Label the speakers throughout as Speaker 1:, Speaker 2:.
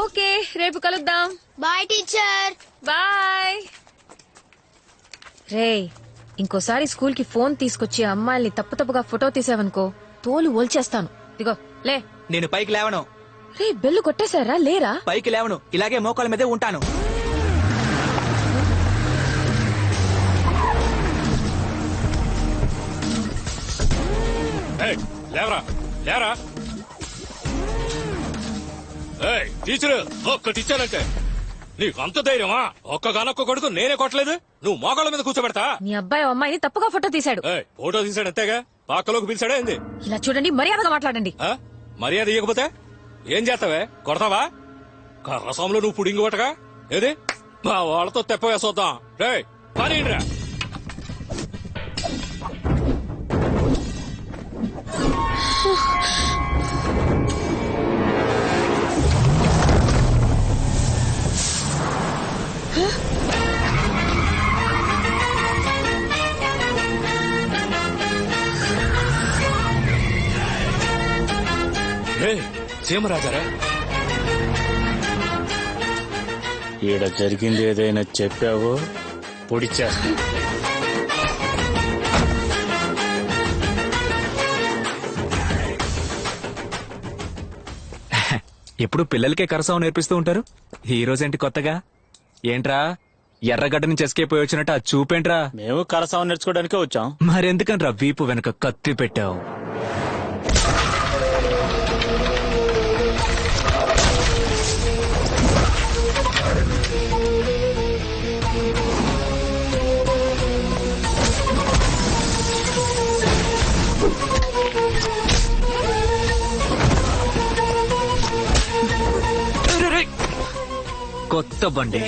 Speaker 1: Okay, రేపు కలుద్దాం.
Speaker 2: Bye teacher.
Speaker 1: Bye. రే, ఇంకోసారి స్కూల్ కి ఫోన్ తీసుకొచ్చి అమ్మాయిల్ని తప్పుగా ఫోటో తీసావనుకో తోలు ఓల్చేస్తాను. ఇదిగో లే.
Speaker 3: నేను పైకి లేవను.
Speaker 1: రే, బెల్లు కొట్టేశారా? లేరా?
Speaker 3: పైకి లేవను, ఇలాగే మోకాళ్ళ మీదే ఉంటాను.
Speaker 4: లేవరా లేవరా. టీచరు ఒక్కటి ఇచ్చానంటే నీకు అంత ధైర్యమా? ఒక్కగానొక్క కొడుకు నేనే కొట్టలేదు, నువ్వు మోకాళ్ళ మీద కూర్చోబెడతా.
Speaker 1: నీ అబ్బాయి అమ్మాయిని తప్పుగా ఫోటో తీశాడు.
Speaker 4: ఫోటో తీసాడు అంతేగా, పాకలోకి పిలిచాడా ఏంది?
Speaker 1: ఇలా చూడండి, మర్యాదగా మాట్లాడండి.
Speaker 4: మర్యాద ఇవ్వకపోతే ఏం చేస్తావే? కొడతావా? కర్రసంలో నువ్వు పుడింగి కొట్టగా ఏది మా వాళ్ళతో తెప్ప వేసొద్దాం. రే పని రా. సీమరాజారా,
Speaker 5: ఈడ జరిగింది ఏదైనా చెప్పావో పొడి చేస్తా.
Speaker 3: ఎప్పుడు పిల్లలకే కరసావం నేర్పిస్తూ ఉంటారు, ఈ రోజేంటి కొత్తగా? ఏంట్రా ఎర్రగడ్డ నుంచి ఎస్కేప్ పోయి వచ్చినట్టు ఆ చూపేంట్రా?
Speaker 5: మేము కరసావం నేర్చుకోవడానికే వచ్చాం.
Speaker 3: మరెందుకనరా వీపు వెనక కత్తి పెట్టావు? కొత్త బండి.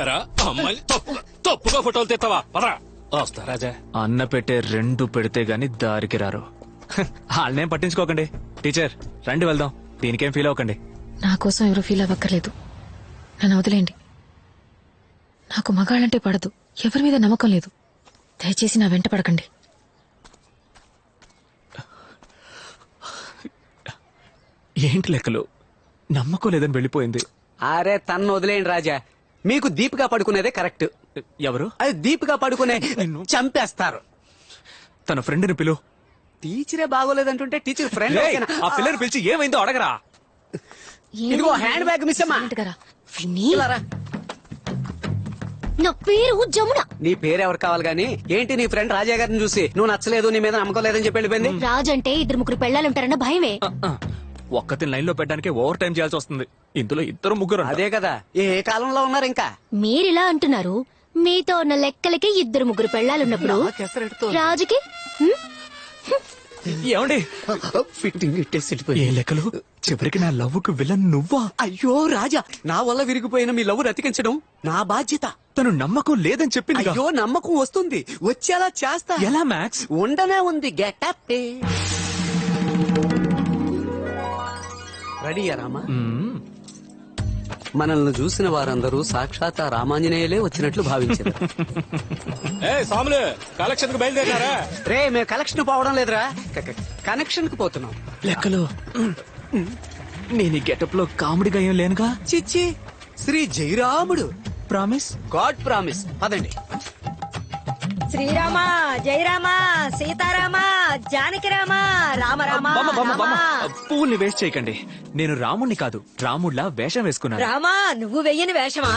Speaker 4: ఎరా అమ్మాయి తప్పుగా ఫోటోలు తెస్తావా? పదరా. వస్తా రాజా.
Speaker 3: అన్న పెట్టే రెండు పెడితే గాని దారికి రారు. వాళ్ళనేం పట్టించుకోకండి. టీచర్ రండి వెళ్దాం, దీనికేం ఫీల్ అవ్వకండి.
Speaker 1: నా కోసం ఎవరు ఫీల్ అవ్వక్కర్లేదు, నన్ను వదిలేండి. నాకు మగాళ్ళంటే పడదు, ఎవరి మీద నమ్మకం లేదు. దయచేసి నా వెంట పడకండి.
Speaker 3: ఏంటి లెక్కలు? నమ్మకం లేదని వెళ్ళిపోయింది.
Speaker 6: అరే తన్ను వదిలేయండి రాజా, మీకు దీపిగా పడుకునేదే కరెక్ట్.
Speaker 3: ఎవరు?
Speaker 6: అది దీపిగా పడుకునే చంపేస్తారు.
Speaker 3: తన ఫ్రెండ్ ని పిలు.
Speaker 6: టీచరే బాగోలేదంటుంటే టీచర్ ఫ్రెండ్.
Speaker 3: ఆ పిల్లని పిలిచి ఏమైందో అడగరా.
Speaker 6: ఇదిగో హ్యాండ్ బ్యాగ్ మిస్ అమ్మా. ఇలా రా.
Speaker 2: నా పేరు జమున.
Speaker 6: నీ పేరు ఎవరు కావాలి గానీ ఏంటి నీ ఫ్రెండ్ రాజా గారిని చూసి నువ్వు నచ్చలేదు, నీ మీద నమ్మకం లేదని చెప్పి వెళ్ళిపోయింది.
Speaker 2: రాజ్ అంటే 2-3 పెళ్ళాలుంటారన్న భయమే.
Speaker 3: ఒక్కతిని లైన్ లో పెట్టడానికి ఓవర్ టైం చేయాల్సి వస్తుంది. ఇందులో 2-3.
Speaker 6: అదే కదా, ఏ కాలంలో ఉన్నారు ఇంకా.
Speaker 2: మీరిలా అంటున్నారు, మీతో ఉన్న లెక్కలకి 2-3 పెళ్ళాలున్నప్పుడు రాజుకి
Speaker 3: ఏమండి
Speaker 6: ఫిట్టింగ్ ఇట్టేసి
Speaker 3: ఏ లెక్కలు? చివరికి నా లవ్వుకు విలన్ నువ్వా?
Speaker 6: అయ్యో రాజా, నా వల్ల విరిగిపోయిన మీ లవ్ రతికించడం నా బాధ్యత.
Speaker 3: తను నమ్మకం లేదని చెప్పింది.
Speaker 6: అయ్యో నమ్మకం వస్తుంది, వచ్చేలా చేస్తా.
Speaker 3: ఎలా మ్యాక్స్?
Speaker 6: ఉండనే ఉంది. Getup ready Rama. మనల్ని చూసిన వారందరూ సాక్షాత్ ఆ రామాంజనేయులే వచ్చినట్లు భావించారు.
Speaker 4: సాములు కలెక్షన్ కు బయలుదేరారా?
Speaker 6: రే మేము కలెక్షన్ పోవడం లేదురా, కనెక్షన్ కు పోతున్నాం.
Speaker 3: లెక్కలు నేను ఈ గెటప్ లో కామెడీగా ఏం లేనుగా.
Speaker 6: చిచ్చి, శ్రీ జయరాముడు.
Speaker 3: ప్రామిస్?
Speaker 6: God promise. పదండి.
Speaker 7: శ్రీరామ జయరామ సీతారామ జానకి రామ రామ రామ
Speaker 3: పువ్వుల్ని వేస్ట్ చేయకండి. నేను రాముణ్ణి కాదు, రాముడిలా వేషం వేసుకున్నాను.
Speaker 7: రామా, నువ్వు వెయ్యని వేషమా?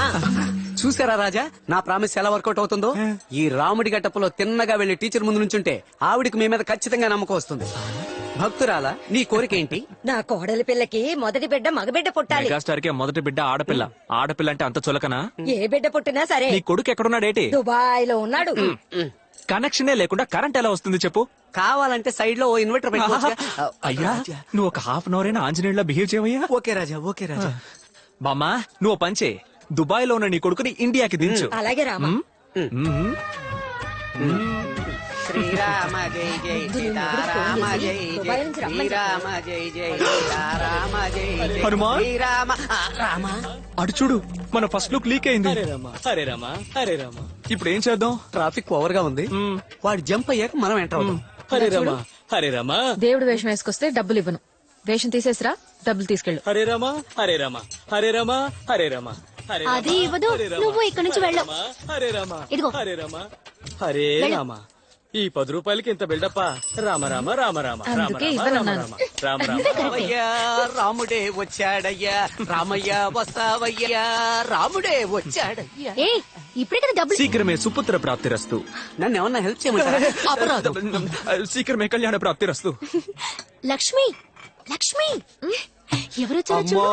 Speaker 6: చూసారా రాజా, నా ప్రామిస్ ఎలా వర్కౌట్ అవుతుందో. ఈ రాముడి గట్టపులో తిన్నగా వెళ్లి టీచర్ ముందు నుంచుంటే ఆవిడికి మీ మీద ఖచ్చితంగా నమ్మకం వస్తుంది. భక్తురాలా, నీ కోరిక ఏంటి?
Speaker 7: నా కోడలి పిల్లకి మొదటి బిడ్డ మగబిడ్డ పుట్టాలి.
Speaker 3: మెగాస్టార్ కి మొదటి బిడ్డ ఆడపిల్ల. ఆడపిల్ల అంటే అంత చులకనా?
Speaker 7: ఏ బిడ్డ పుట్టినా సరే.
Speaker 3: నీ కొడుకు ఎక్కడున్నాడేటి?
Speaker 7: దుబాయ్ లో ఉన్నాడు.
Speaker 3: కనెక్షనే లేకుండా కరెంట్ ఎలా వస్తుంది చెప్పు?
Speaker 6: కావాలంటే సైడ్ లో ఓ ఇన్వర్టర్ పెట్టుకోవచ్చుగా.
Speaker 3: అయ్యా, నువ్వు ఒక హాఫ్ అన్ అవర్ అయినా ఆంజనేయుల్లా బిహేవ్ చేయవయ్యా.
Speaker 6: ఓకే రాజా, ఓకే రాజా.
Speaker 3: బామ్మా, నువ్వు పంచే దుబాయ్ లో ఉన్న నీ కొడుకుని ఇండియాకి దించు.
Speaker 7: అలాగే రామా.
Speaker 6: శ్రీరామ జై జై సీతారామ జై జై శ్రీరామ జై జై సీతారామ జై జై
Speaker 3: హనుమాన్?
Speaker 6: శ్రీరామ రామ.
Speaker 3: అటు చూడు మన ఫస్ట్ లుక్ లీక్ అయింది
Speaker 5: హరే రామ హరే రామ హరే రామ
Speaker 3: ఇప్పుడు ఏం చేద్దాం?
Speaker 6: ట్రాఫిక్ ఓవర్ గా ఉంది. వాడు జంప్ అయ్యాక మనం ఎంటర్ అవుతాం.
Speaker 5: హరే రామ హరే రామ
Speaker 1: దేవుడు వేషం వేసుకొస్తే డబ్బులు ఇవ్వను. వేషం తీసేసిరా, డబ్బులు తీసుకెళ్ళు.
Speaker 5: హరే రామ హరే రామ హరే రామ హరే రామ హరే రామ,
Speaker 2: అది ఇవ్వదు.
Speaker 5: హరే రామ,
Speaker 2: నువ్వు ఇక్కడి నుంచి
Speaker 5: హరే
Speaker 2: వెళ్ళు.
Speaker 5: రామ, హరే రామ
Speaker 2: ఇదిగో.
Speaker 5: హరే రామ హరే
Speaker 2: వెళ్ళు.
Speaker 5: రామ. ఈ 10 రూపాయలకి ఇంత బిల్డప్ప. రామ రామ రామ రామ రామ
Speaker 1: అందుకే
Speaker 5: రామ
Speaker 1: ఇవ్వనన్నాను.
Speaker 5: రామ రామ
Speaker 2: నువ్వే కరెక్టే.
Speaker 6: రామయ్య రాముడే వచ్చాడయ్యా, రామయ్య వస్తావయ్యా, రాముడే వచ్చాడయ్యా.
Speaker 2: ఏ ఇప్పుడే కదా డబ్బులు.
Speaker 3: శీఘ్రమే సుపుత్ర ప్రాప్తిరస్తు.
Speaker 6: నన్ను ఏమన్నా హెల్ప్ చేయమంటారా? అపరాధం.
Speaker 3: శీఘ్రమే కళ్యాణ ప్రాప్తిరస్తు.
Speaker 2: లక్ష్మి లక్ష్మి ఎవరొచ్చారో చూడు.
Speaker 3: అమ్మా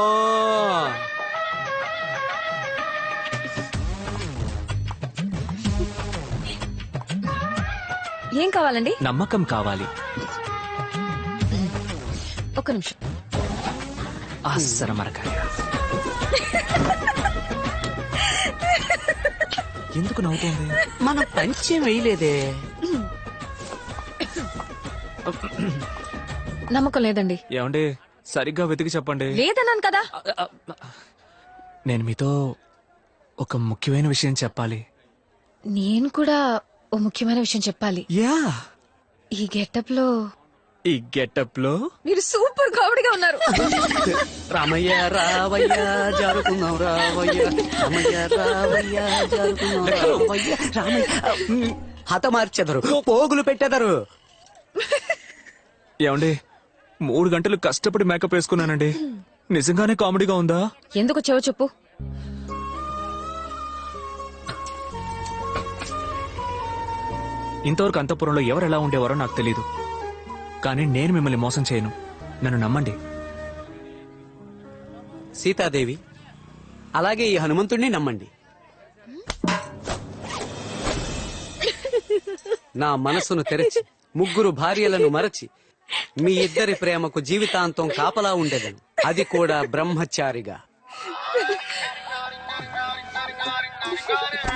Speaker 1: ఏం కావాలండి?
Speaker 3: నమ్మకం కావాలి.
Speaker 1: ఒక్క నిమిషం.
Speaker 3: అస్సర మరకాయ. ఎందుకు నవ్వుతోంది?
Speaker 6: మనం పంచం వేయలేదే.
Speaker 1: నమ్మకం లేదండి.
Speaker 3: ఏమండి సరిగ్గా వెతికి చెప్పండి.
Speaker 1: లేదన్నాను కదా.
Speaker 3: నేను మీతో ఒక ముఖ్యమైన విషయం చెప్పాలి.
Speaker 1: నేను కూడా ఓ ముఖ్యమైన విషయం చెప్పాలి.
Speaker 3: యా,
Speaker 1: ఈ గెటప్ లో
Speaker 3: ఈ గెటప్ లో
Speaker 1: మీరు సూపర్ కామెడీగా ఉన్నారు.
Speaker 6: రామయ్య రావయ్య జరుగుతున్నాం రావయ్య, రామయ్య రావయ్య జరుగుతున్నాం రావయ్య, రామయ్య హతమార్చెదరు, పోగులు పెట్టెదరు.
Speaker 3: ఏమండి 3 గంటలు కష్టపడి మేకప్ వేసుకున్నానండి. నిజంగానే కామెడీగా ఉందా?
Speaker 1: ఎందుకు వచ్చావో చెప్పు.
Speaker 3: ఇంతవరకు అంతఃపురంలో ఎవరు ఎలా ఉండేవారో నాకు తెలీదు, కానీ నేను మిమ్మల్ని మోసం చేయను. నన్ను నమ్మండి.
Speaker 6: సీతాదేవి అలాగే ఈ హనుమంతుడిని నమ్మండి. నా మనసును తెరచి 3 భార్యలను మరచి మీ ఇద్దరి ప్రేమకు జీవితాంతం కాపలా ఉండేదను, అది కూడా బ్రహ్మచారిగా.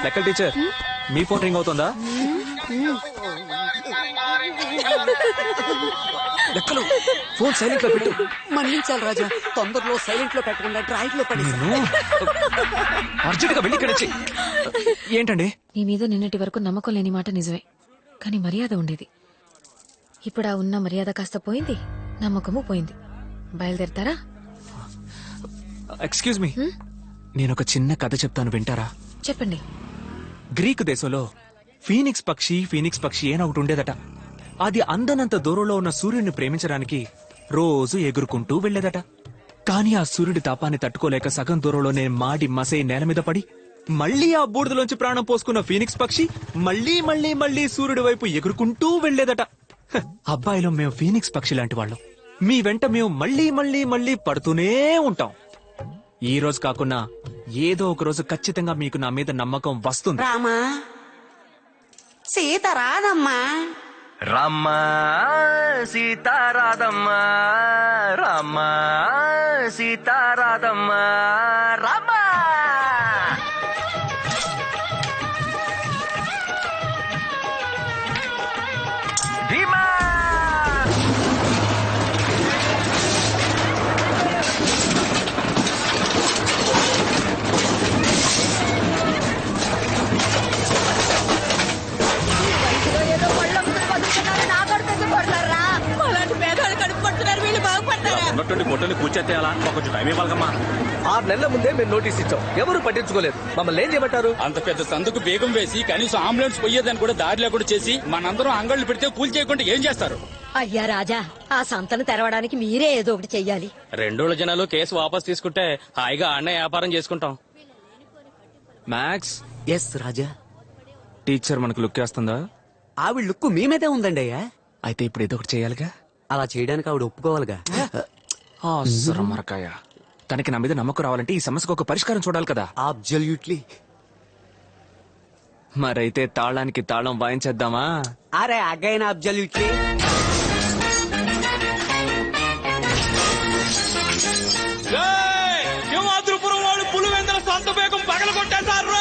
Speaker 3: లెక్కల టీచర్, మీ ఫోన్ రింగ్ అవుతుందా? లెక్కలు ఫోన్ సైలెంట్ లో పెట్టు.
Speaker 6: మన్నించాలి రాజా, తొందరలో సైలెంట్ లో పెట్టకుండా డ్రాయింగ్ లో పడి.
Speaker 3: అర్జెంట్ గా వెళ్ళి ఇక్కడ వచ్చి. ఏంటండి?
Speaker 1: నీ మీద నిన్నటి వరకు నమ్మకం లేని మాట నిజమే, కానీ మర్యాద ఉండేది. ఇప్పుడు ఆ ఉన్న మర్యాద కాస్త పోయింది, నమ్మకము పోయింది. బయలుదేరతారా?
Speaker 3: ఎక్స్క్యూజ్ మీ, నేను ఒక చిన్న కథ చెప్తాను, వింటారా?
Speaker 1: చెప్పండి.
Speaker 3: గ్రీకు దేశంలో ఫీనిక్స్ పక్షి అని ఒకటి ఉండేదట. అది అందనంత దూరంలో ఉన్న సూర్యుడిని ప్రేమించడానికి రోజు ఎగురుకుంటూ వెళ్లేదట. కానీ ఆ సూర్యుడి తాపాన్ని తట్టుకోలేక సగం దూరంలోనే మాడి మసై నేల మీద పడి మళ్లీ ఆ బూడిదలోంచి ప్రాణం పోసుకున్న ఫీనిక్స్ పక్షి మళ్లీ మళ్లీ మళ్లీ సూర్యుడి వైపు ఎగురుకుంటూ వెళ్లేదట. హ, అబ్బాయిలో మేము ఫీనిక్స్ పక్షి లాంటి వాళ్ళం. మీ వెంట మేము మళ్లీ మళ్లీ మళ్లీ పడుతూనే ఉంటాం. ఈ రోజు కాకున్నా ఏదో ఒక రోజు ఖచ్చితంగా మీకు నా మీద నమ్మకం వస్తుంది.
Speaker 6: రామా సీత రాదమ్మా,
Speaker 8: రామ్మా సీతారాధమ్మా, రామ్మా సీతారాధమ్మా, రామ్మా. భీమా
Speaker 7: ఏదో పళ్ళొంగులు బతుకుతున్నారు, నా కొడుకు కొడతారా? అలాంటి పేదవాళ్ళు కడుపు కొడుతున్నారు, వీళ్ళు బాగుపడతారా?
Speaker 5: ఉన్నట్టుండి పొట్టని కూర్చేయాలా? కొంచెం టైం ఇవ్వాలమ్మా.
Speaker 8: 6 నెలల ముందే మేము నోటీస్ ఇచ్చాం, ఎవరు పట్టించుకోలేదు. మమ్మల్ని ఏం చేయమంటారు?
Speaker 4: అంత పెద్ద సందుకు బేగం వేసి కనీసం అంబులెన్స్ పోయేదని కూడా దారి లేకుండా చేసి మనందరం అంగళ్ళు పెడితే కూల్ చేయకుండా ఏం చేస్తారు?
Speaker 7: అయ్యా రాజా, ఆ సంతను తెరవడానికి మీరే ఏదో ఒకటి చెయ్యాలి.
Speaker 5: 2 రోజుల జనాలు కేసు వాపస్ తీసుకుంటే హాయిగా ఆడనే వ్యాపారం చేసుకుంటాం.
Speaker 3: మ్యాక్స్,
Speaker 6: ఎస్ రాజా.
Speaker 3: టీచర్ మనకు లుక్ వేస్తుందా?
Speaker 6: ఆవిడ లుక్కు మీ మీదే ఉందండి అయ్యా.
Speaker 3: అయితే ఇప్పుడు ఏదో ఒకటి చేయాలిగా.
Speaker 6: అలా చేయడానికి ఆవిడ ఒప్పుకోవాలిగా.
Speaker 3: అస్సర మరకాయ. తనకి నా మీద నమ్మకం రావాలంటే ఈ సమస్యకు ఒక పరిష్కారం చూడాలి కదా.
Speaker 6: అబ్జల్యూట్లీ.
Speaker 3: మరైతే తాళానికి తాళం వాయించేద్దామా?
Speaker 6: అరే అగైన్ అబ్జల్యూట్లీ.
Speaker 4: సింహాద్రిపురం వాడు పులివెందుల సొంత బేగం పగల కొట్టేశారు.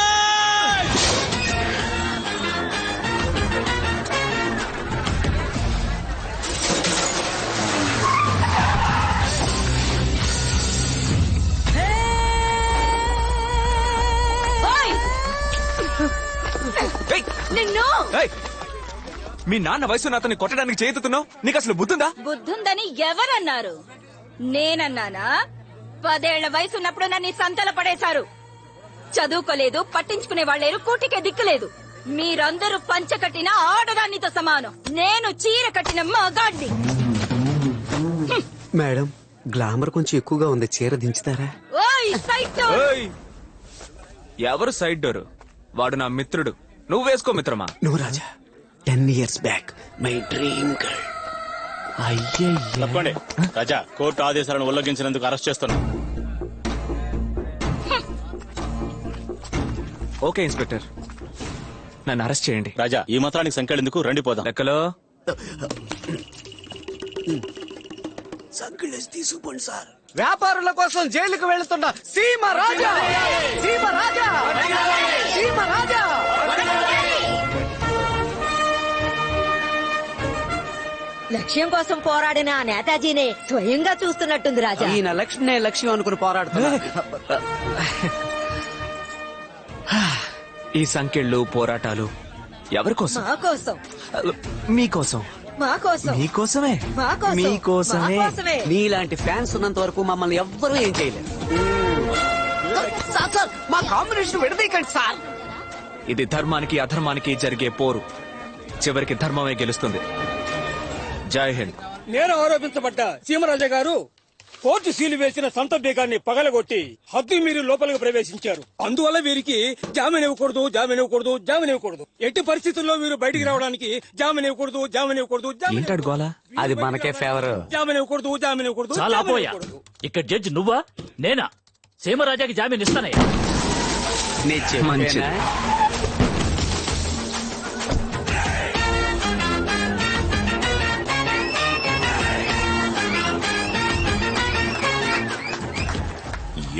Speaker 7: నిన్ను
Speaker 3: ఏయ్! మీ నాన్న వయసు అతన్ని కొట్టడానికి చేతుతున్నావు నీకు అసలు బుద్ధుందా?
Speaker 7: బుద్ధుందని ఎవరన్నారు? నేనన్నానా? 10 ఏళ్ల వయసున్నప్పుడు నన్ను సంతల పడేశారు. చదువుకోలేదు, పట్టించుకునే వాళ్ళేరు, కూటికే దిక్కులేదు. మీరందరూ పంచ కట్టిన ఆడదానితో సమానం. నేను చీర కట్టిన మగాడ్ని.
Speaker 6: మేడం గ్లామర్ కొంచెం ఎక్కువగా ఉంది, చీర దించుతారా?
Speaker 7: ఓయ్ సైట్!
Speaker 3: ఏయ్! ఎవరు సైడ్ డోర్? వాడు నా మిత్రుడు. నువ్వు వేసుకో మిత్రమా.
Speaker 6: No Raja, 10 years back my dream girl.
Speaker 5: తప్పండి రాజా, కోర్టు ఆదేశాలను ఉల్లంఘించినందుకు అరెస్ట్ చేస్తున్నాం.
Speaker 3: ఓకే ఇన్స్పెక్టర్, నన్ను అరెస్ట్ చేయండి.
Speaker 5: రాజా, ఈ మాత్రానికి సంఖ్యెందుకు, రండి పోదాం.
Speaker 3: లెక్కలో
Speaker 6: తీసుకుపోండి సార్. వ్యాపారుల కోసం జైలుకు వెళ్తున్న సీమ రాజా, సీమ రాజా, సీమ రాజా.
Speaker 7: లక్ష్యం కోసం పోరాడిన ఆ నేతాజీనే స్వయంగా చూస్తున్నట్టుంది రాజా.
Speaker 6: ఈయన లక్ష్మణే లక్ష్యం అనుకుని పోరాడుతున్నా.
Speaker 3: ఈ సంఖ్యలు పోరాటాలు ఎవరి కోసం?
Speaker 7: మా కోసం,
Speaker 3: మీకోసం.
Speaker 7: మా కోసం,
Speaker 3: మీకోసమే.
Speaker 7: మా కోసం,
Speaker 3: మీకోసమే.
Speaker 7: మా కోసమే.
Speaker 6: నీలాంటి ఫ్యాన్స్ ఉన్నంత వరకు మమ్మల్ని ఎవ్వరూ ఏం చేయలేరు. సార్ సార్, మా కాంబినేషన్ విడదీయకండి సార్.
Speaker 3: ఇది ధర్మానికి అధర్మానికి జరిగే పోరు. చివరికి ధర్మమే గెలుస్తుంది. జై హింద్.
Speaker 9: నేను ఆరోపించబడ్డ సీమరాజా గారు కోర్టు సీలు వేసిన సంత బీగాన్ని పగలగొట్టి హద్దు మీరు లోపలికి ప్రవేశించారు. అందువల్ల వీరికి జామీన్ ఇవ్వకూడదు, జామీన్ ఇవ్వకూడదు, జామీన్ ఇవ్వకూడదు. ఎట్టి పరిస్థితుల్లో మీరు బయటికి రావడానికి జామీన్ ఇవ్వకూడదు, జామీన్ ఇవ్వకూడదు, జామీన్
Speaker 3: ఏంటాడు గోలా?
Speaker 6: అది మనకే ఫేవర్.
Speaker 9: జామీన్ ఇవ్వకూడదు, జామీన్ ఇవ్వకూడదు,
Speaker 10: చాలా
Speaker 9: జామీన్
Speaker 10: పోయా.
Speaker 9: ఇవ్వకూడదు.
Speaker 10: ఇక్కడ జడ్జి నువ్వా నేనా? సీమరాజాకి జామీన్ ఇస్తానయ్యా.
Speaker 3: మంచిది.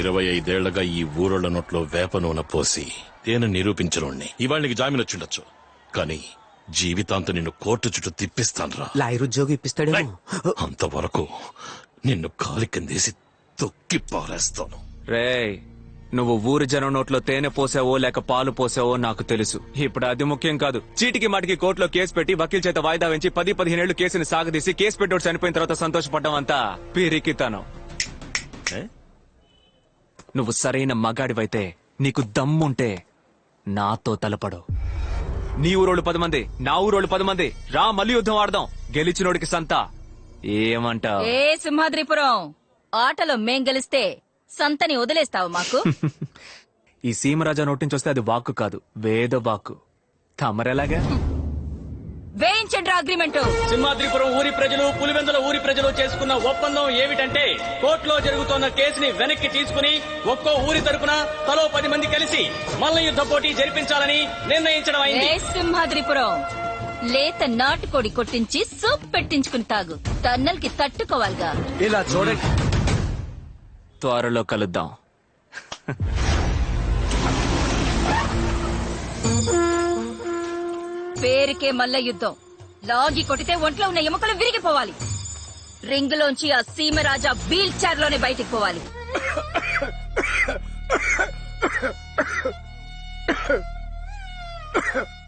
Speaker 11: ఇరవై 25 ఏళ్లగా ఈ ఊరోళ్ల నోట్లో వేప నూనె పోసి తేనె నిరూపించనుండి ఇవాళకి జామీన్ వచ్చిండొచ్చు, కానీ జీవితాంతం నిన్ను కోర్టు చుట్టూ తిప్పిస్తాన్రా.
Speaker 6: లాయర్ ఉద్యోగం ఇప్పిస్తాడేమో.
Speaker 11: అంతవరకు నిన్ను కాలి కిందేసి తొక్కి పారేస్తాను.
Speaker 3: రేయ్, నువ్వు ఊరి జనం నోట్లో తేనె పోసావో లేక పాలు పోసావో నాకు తెలుసు. ఇప్పుడు అది ముఖ్యం కాదు. చీటికి మాటికి కోర్టులో కేసు పెట్టి వకీల్ చేత వాయిదా వెంచి 10-15 ఏళ్లు కేసుని సాగదీసి కేసు పెట్టోడు చనిపోయిన తర్వాత సంతోషపడ్డం అంతా పిరికితనం. నువ్వు సరైన మగాడివైతే, నీకు దమ్ముంటే నాతో తలపడు. నీ ఊరోళ్ళు 10 మంది, నా ఊరోళ్ళు 10 మంది, రా మళ్ళీ యుద్ధం ఆడదాం. గెలిచినోడికి సంతా. ఏమంటావ్?
Speaker 7: ఏ సింహాద్రిపురం ఆటలో మేం గెలిస్తే సంతని వదిలేస్తావు మాకు?
Speaker 3: ఈ సీమరాజా నోటి నుంచి వస్తే అది వాక్కు కాదు, వేద వాక్కు. తమరెలాగా?
Speaker 7: వేయించండి అగ్రిమెంట్.
Speaker 5: సింహాద్రిపురం ఊరి ప్రజలు, పులివెందుల ఊరి ప్రజలు చేసుకున్న ఒప్పందం ఏమిటంటే, కోర్టులో జరుగుతున్న కేసుని వెనక్కి తీసుకుని ఒక్కో ఊరి తరపున తలో 10 మంది కలిసి మల్ల యుద్ధ పోటీ జరిపించాలని నిర్ణయించడం
Speaker 7: ఏ
Speaker 5: అయింది.
Speaker 7: సింహాద్రిపురం లేత నాటుకోడి కొట్టించి సూప్ పెట్టించుకుని తాగు. టన్నల్కి తట్టుకోవాలిగా.
Speaker 6: ఇలా చూడండి,
Speaker 3: త్వరలో కలుద్దాం.
Speaker 7: పేరుకే మల్ల యుద్ధం. లాగి కొట్టితే ఒంట్లో ఉన్న ఎముకలు విరిగిపోవాలి. రింగులోంచి ఆ సీమరాజా వీల్ చైర్ లోనే బయటికి పోవాలి.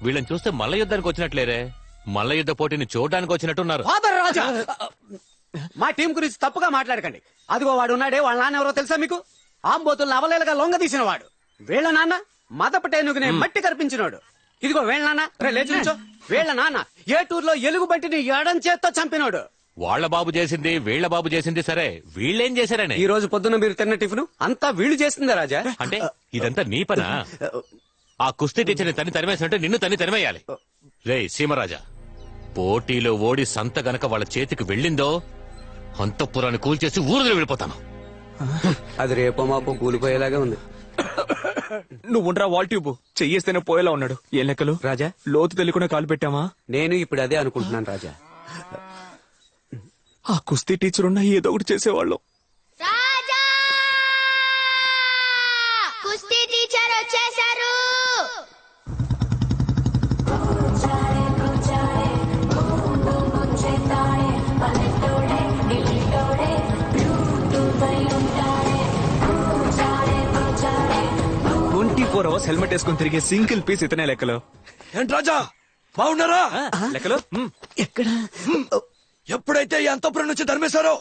Speaker 5: వీళ్ళని చూస్తే మల్ల యుద్ధానికి వచ్చినట్లేరే, మల్ల యుద్ధ పోటీని చూడడానికి వచ్చినట్టున్నారు.
Speaker 6: ఫాదర్ రాజా, మా టీం గురించి తప్పుగా మాట్లాడకండి. అదిగో వాడు ఉన్నాడే, వాళ్ళ నాన్న ఎవరో తెలుసా మీకు? ఆంబోతుల్ని అవలేలుగా లొంగ తీసిన వాడు. వీళ్ళ నాన్న మదపటేనుగునే మట్టి కనిపించినోడు. ఇదిగో వీళ్ళ నాన్న, రే లేచి నుంచో. వీళ్ళ నాన్న ఏటూరులో ఎలుగు బంటిని ఎడం చేత్తో చంపినోడు.
Speaker 5: వాళ్ళ బాబు చేసింది, వీళ్ళ బాబు చేసింది సరే, వీళ్ళేం చేశారని?
Speaker 6: ఈ రోజు పొద్దున్న మీరు తిన్న టిఫిన్ అంతా వీళ్ళు చేస్తుందా రాజా?
Speaker 5: అంటే ఇదంతా నీ పనా? ఆ కుస్తీ టీచర్ని తని తరిమేసినట్టు నిన్ను తని తరిమేయాలి. రే సీమరాజా, పోటీలో ఓడి సంత గనక వాళ్ళ చేతికి వెళ్ళిందో అంతఃపురాన్ని కూల్చేసి ఊరులో వెళ్ళిపోతాను.
Speaker 6: అది రేపో మాపో కూలిపోయేలాగా ఉంది.
Speaker 3: నువ్వు ఉండరా వాల్ ట్యూబ్ చెయ్యేస్తేనే పోయేలా ఉన్నాడు. ఏ లెక్కలు
Speaker 6: రాజా?
Speaker 3: లోతు తెలియకుండా కాలు పెట్టామా?
Speaker 6: నేను ఇప్పుడు అదే అనుకుంటున్నాను రాజా.
Speaker 3: ఆ కుస్తీ టీచర్ ఉన్నా ఏదో ఒకటి చేసేవాళ్ళం.
Speaker 2: కుస్తీ టీచర్ వచ్చేసారు.
Speaker 3: hours హెల్మెట్ వేసుకుని తిరిగే సింగిల్ పీస్ ఇతనే లెక్కలో.
Speaker 8: ఏంటి రాజా బాగున్నారా?
Speaker 3: లెక్కలు
Speaker 6: ఎక్కడ
Speaker 8: ఎప్పుడైతే ఈ అంతపురం నుంచి తరిమేశారో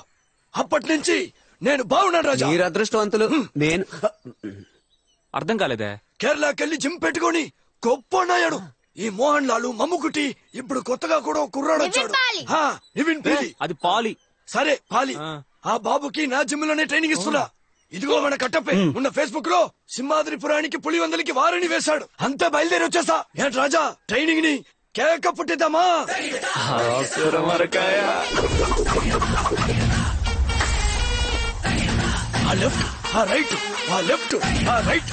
Speaker 8: అప్పటి నుంచి నేను బాగున్నాను రాజా.
Speaker 6: మీరు అదృష్టవంతులు. నేను
Speaker 3: అర్థం కాలేదే.
Speaker 8: కేరళకెళ్ళి జిమ్ పెట్టుకొని గొప్ప నాయాడు. ఈ మోహన్ లాలు మమ్ముకుటి ఇప్పుడు కొత్తగా కూడా ఒక కుర్రాడు వచ్చాడు. హా, నివిన్ పాలి.
Speaker 3: అది పాలి.
Speaker 8: సరే పాలి. ఆ బాబుకి నా జిమ్ లోనే ట్రైనింగ్ ఇస్తున్నా. ఇదిగో మన కట్టపై ఉన్న ఫేస్బుక్ లో సింహాద్రిపురానికి పులివందలికి వారిని వేశాడు. అంతా బయలుదేరి వచ్చేసా. ఏంటి రాజా ట్రైనింగ్ ని కేక పుట్టిద్దామా? ఆ లెఫ్ట్, ఆ రైట్, ఆ లెఫ్ట్, ఆ రైట్.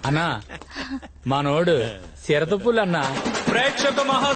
Speaker 10: అన్నా మనోడు సిరతపుల్ అన్నా.
Speaker 3: ప్రేక్షక మహా